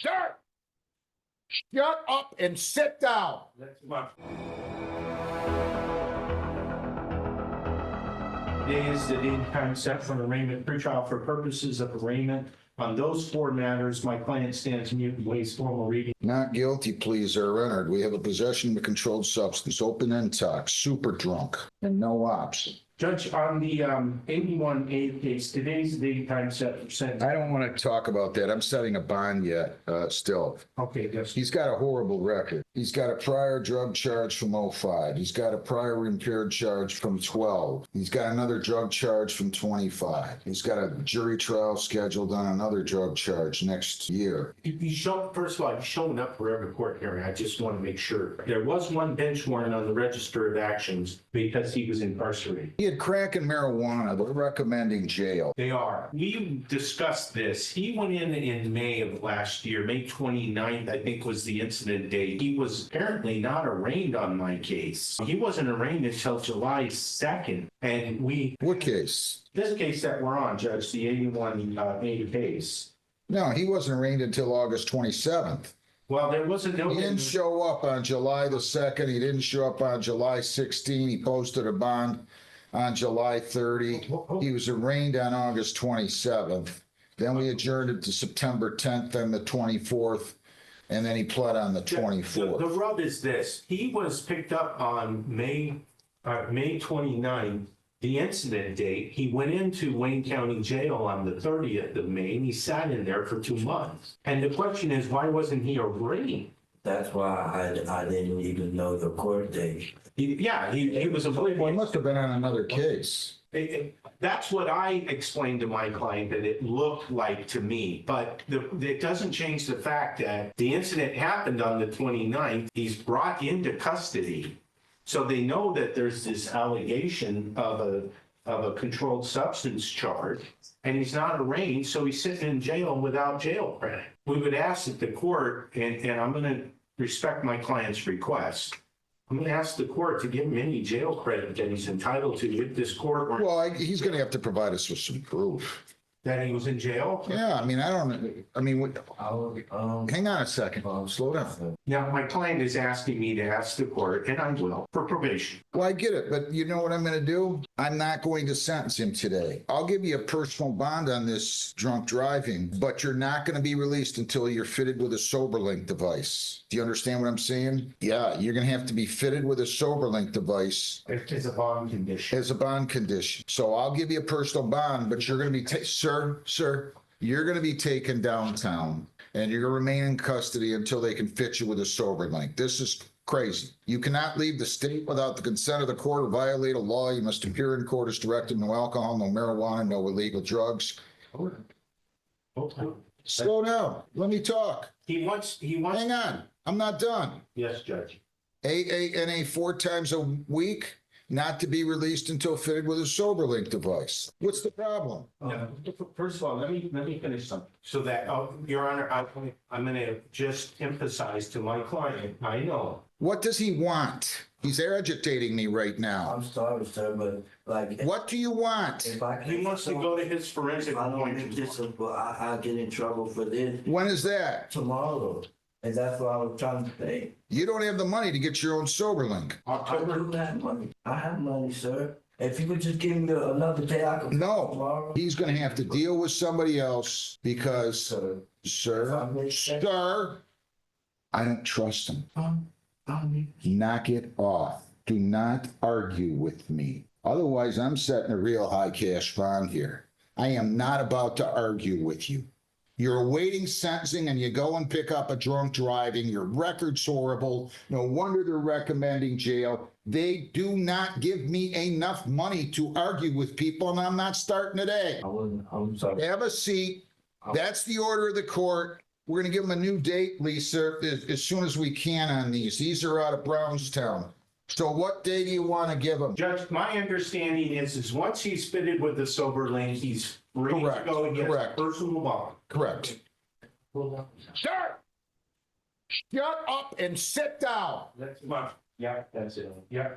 Sir! Shut up and sit down. That's what. Today is the date and time set for an arraignment pretrial for purposes of arraignment. On those four matters, my client stands mute and waives formal reading. Not guilty pleas are entered. We have a possession of a controlled substance, open intox, super drunk, and no ops. Judge, on the 81A case, today's the date and time set for sentence. I don't want to talk about that. I'm setting a bond yet, still. Okay, yes. He's got a horrible record. He's got a prior drug charge from 05. He's got a prior impaired charge from 12. He's got another drug charge from 25. He's got a jury trial scheduled on another drug charge next year. First of all, he's showing up for every court hearing. I just want to make sure. There was one bench warrant on the register of actions because he was incarcerated. He had crack and marijuana. They're recommending jail. They are. We discussed this. He went in May of last year, May 29th, I think was the incident date. He was apparently not arraigned on my case. He wasn't arraigned until July 2nd. And What case? this case that we're on, Judge, the 81A case. No, he wasn't arraigned until August 27th. Well, there wasn't no. He didn't show up on July the 2nd. He didn't show up on July 16. He posted a bond on July 30. He was arraigned on August 27th. Then we adjourned it to September 10th and the 24th. And then he pled on the 24th. The rub is this. He was picked up on May 29th, the incident date. He went into Wayne County Jail on the 30th of May, and he sat in there for 2 months. And the question is, why wasn't he arraigned? That's why I didn't even know the court date. He was Well, he oblivious. must have been on another case. That's what I explained to my client that it looked like to me, but it doesn't change the fact that the incident happened on the 29th. He's brought into custody. So they know that there's this allegation of a controlled substance charge, and he's not arraigned, so he's sitting in jail without jail credit. We would ask that the court, and I'm going to respect my client's request, I'm going to ask the court to give him any jail credit that he's entitled to with this court. Well, he's going to have to provide us with some proof. That he was in jail? Yeah, I mean, hang on a second. Slow down. Now, my client is asking me to ask the court, and I will, for probation. Well, I get it, but you know what I'm going to do? I'm not going to sentence him today. I'll give you a personal bond on this drunk driving, but you're not going to be released until you're fitted with a SoberLink device. Do you understand what I'm saying? Yeah, you're going to have to be fitted with a SoberLink device. It's a bond condition. As a bond condition. So I'll give you a personal bond, but you're going to be, sir, you're going to be taken downtown and you're going to remain in custody until they can fit you with a SoberLink. This is crazy. You cannot leave the state without the consent of the court or violate a law. You must appear in court as directed. No alcohol, no marijuana, no illegal drugs. Slow down. Let me talk. He wants. Hang on. I'm not done. Yes, Judge. AANA 4 times a week, not to be released until fitted with a SoberLink device. What's the problem? First of all, let me finish something. So that, Your Honor, I'm going to just emphasize to my client, I know. What does he want? He's agitating me right I'm now. sorry, sir, but like. What do you want? If I He wants to go to his forensic If I don't make appointment. this, I'll get in trouble for this When is that? tomorrow. And that's what I was trying to say. You don't have the money to get your own SoberLink. I do have money. I have money, sir. If you would just give me another day, I could. No, Tomorrow. he's going to have to deal with somebody else because, sir, I don't trust him. Knock it off. Do not argue with me. Otherwise, I'm setting a real high cash bond here. I am not about to argue with you. You're awaiting sentencing and you go and pick up a drunk driving. Your record's horrible. No wonder they're recommending jail. They do not give me enough money to argue with people, and I'm not starting today. I'm sorry. Have a seat. That's the order of the court. We're going to give them a new date, Lisa, as soon as we can on these. These are out of Brownstown. So what day do you want to give them? Judge, my understanding is once he's fitted with the SoberLink, he's free to go and get his personal bond. Correct. Sir, shut up and sit down. That's much. Yeah, that's it. Yeah.